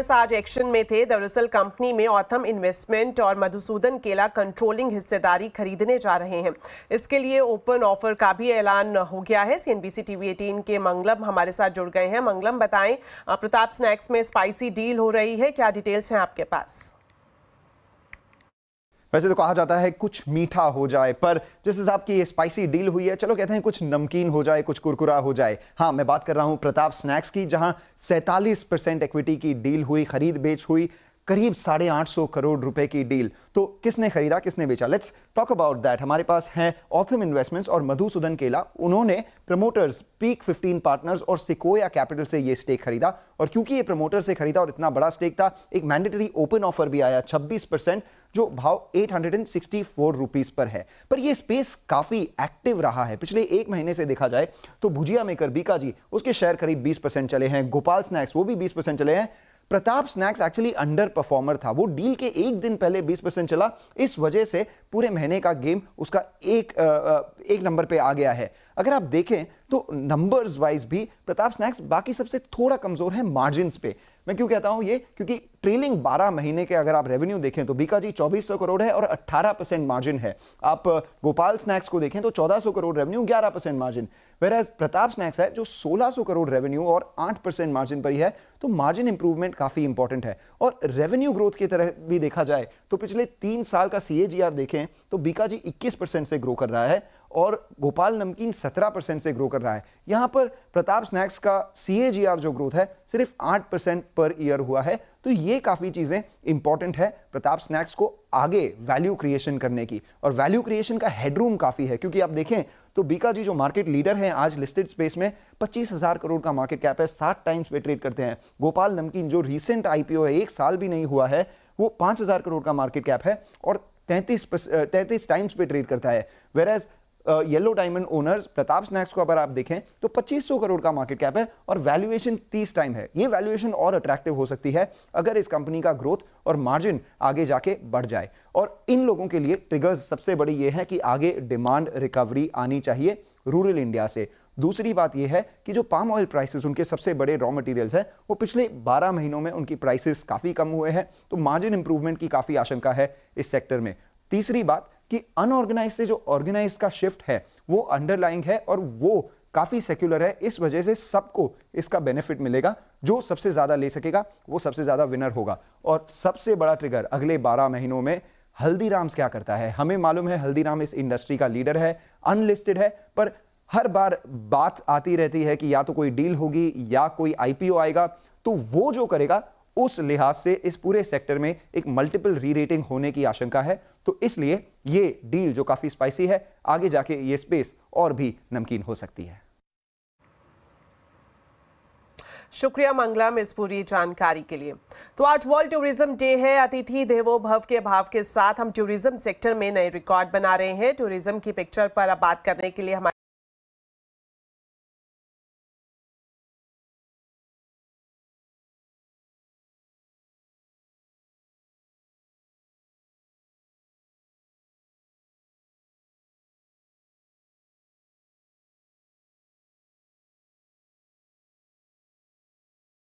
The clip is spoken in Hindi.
शेयर्स आज एक्शन में थे। दरअसल कंपनी में ऑथम इन्वेस्टमेंट और मधुसूदन केला कंट्रोलिंग हिस्सेदारी खरीदने जा रहे हैं। इसके लिए ओपन ऑफर का भी ऐलान हो गया है। CNBC TV 18 के मंगलम हमारे साथ जुड़ गए हैं। मंगलम, बताएं, प्रताप स्नैक्स में स्पाइसी डील हो रही है, क्या डिटेल्स हैं आपके पास? वैसे तो कहा जाता है कुछ मीठा हो जाए, पर जिस हिसाब की ये स्पाइसी डील हुई है, चलो कहते हैं कुछ नमकीन हो जाए, कुछ कुरकुरा हो जाए। हाँ, मैं बात कर रहा हूं प्रताप स्नैक्स की, जहां 47% इक्विटी की डील हुई, खरीद बेच हुई, करीब 850 करोड़ रुपए की डील। तो किसने खरीदा, किसने बेचा, लेट्स टॉक अबाउट दैट। हमारे पास हैं ऑथम इन्वेस्टमेंट्स और मधुसूदन केला। उन्होंने प्रमोटर्स, पीक 15 पार्टनर्स और सिकोया कैपिटल से ये स्टेक खरीदा। और क्योंकि ये प्रमोटर से खरीदा और इतना बड़ा स्टेक था, एक मैंडेटरी ओपन ऑफर भी आया 26%, जो भाव 864 रुपीस पर है। पर यह स्पेस काफी एक्टिव रहा है। पिछले एक महीने से देखा जाए तो भुजिया मेकर बीकाजी, उसके शेयर करीब 20% चले हैं। गोपाल स्नैक्स, वो भी 20% चले हैं। Pratap snacks actually under performer था, वो डील के एक दिन पहले 20% चला। इस वजह से पूरे महीने का गेम उसका एक नंबर पे आ गया है। अगर आप देखें तो नंबर्स वाइज भी प्रताप स्नैक्स बाकी सबसे थोड़ा कमजोर है मार्जिन्स पे। मैं क्यों कहता हूं ये, क्योंकि ट्रेलिंग 12 महीने के अगर आप रेवेन्यू देखें तो बीकाजी 2400 करोड़ है और 18% मार्जिन है। आप गोपाल स्नैक्स को देखें तो 1400 crore revenue, 11% margin. वेराज Pratap snacks है जो 1600 करोड़ रेवेन्यू और 8% मार्जिन पर ही है। तो मार्जिन इंप्रूवमेंट काफी इंपॉर्टेंट है। और रेवेन्यू ग्रोथ की तरह भी देखा जाए तो पिछले 3 साल का CAGR देखें तो बीकाजी 21% से ग्रो कर रहा है और गोपाल नमकीन 17% से ग्रो कर रहा है। यहां पर प्रताप स्नैक्स का CAGR जो ग्रोथ है सिर्फ 8% पर ईयर हुआ है। तो ये काफी चीजें इंपॉर्टेंट है प्रताप स्नैक्स को आगे वैल्यू क्रिएशन करने की। और वैल्यू क्रिएशन का हेडरूम काफी है, क्योंकि आप देखें तो बीकाजी जो मार्केट लीडर हैं आज लिस्टेड स्पेस में, 25,000 करोड़ का मार्केट कैप है, 60 टाइम्स पे ट्रेड करते हैं। गोपाल नमकीन जो रीसेंट IPO है, 1 साल भी नहीं हुआ है, वो 5,000 करोड़ का मार्केट कैप है और 33 टाइम्स पे ट्रेड करता है। वेराज Yellow Diamond owners Pratap snacks को अगर आप देखें तो 2500 करोड़ का मार्केट कैप है और वैल्यूएशन 30 टाइम है। ये वैल्यूएशन और अट्रैक्टिव हो सकती है अगर इस कंपनी का ग्रोथ और मार्जिन आगे जाके बढ़ जाए। और इन लोगों के लिए ट्रिगर्स सबसे बड़ी ये है कि आगे डिमांड रिकवरी आनी चाहिए रूरल इंडिया से। दूसरी बात यह है कि जो पाम ऑयल प्राइसेस, उनके सबसे बड़े रॉ मटेरियल्स हैं, वो पिछले 12 महीनों में उनकी प्राइसेस काफी कम हुए हैं। तो मार्जिन इंप्रूवमेंट की काफी आशंका है इस सेक्टर में। तीसरी बात कि अनऑर्गेनाइज से जो ऑर्गेनाइज का शिफ्ट है वो अंडरलाइंग है और वो काफी सेक्युलर है। इस वजह से सबको इसका बेनिफिट मिलेगा। जो सबसे ज्यादा ले सकेगा वो सबसे ज्यादा विनर होगा। और सबसे बड़ा ट्रिगर अगले 12 महीनों में हल्दीराम्स क्या करता है। हमें मालूम है हल्दीराम इस इंडस्ट्री का लीडर है, अनलिस्टेड है, पर हर बार बात आती रहती है कि या तो कोई डील होगी या कोई IPO आएगा। तो वो जो करेगा उस लिहाज से इस पूरे सेक्टर में एक मल्टीपल री-रेटिंग होने की आशंका है। तो इसलिए ये डील जो काफी स्पाइसी है, आगे जाके ये स्पेस और भी नमकीन हो सकती है। शुक्रिया मंगलम इस पूरी जानकारी के लिए। तो आज वर्ल्ड टूरिज्म डे है। अतिथि देवो भव के भाव के साथ हम टूरिज्म सेक्टर में नए रिकॉर्ड बना रहे हैं। टूरिज्म की पिक्चर पर अब बात करने के लिए हमारे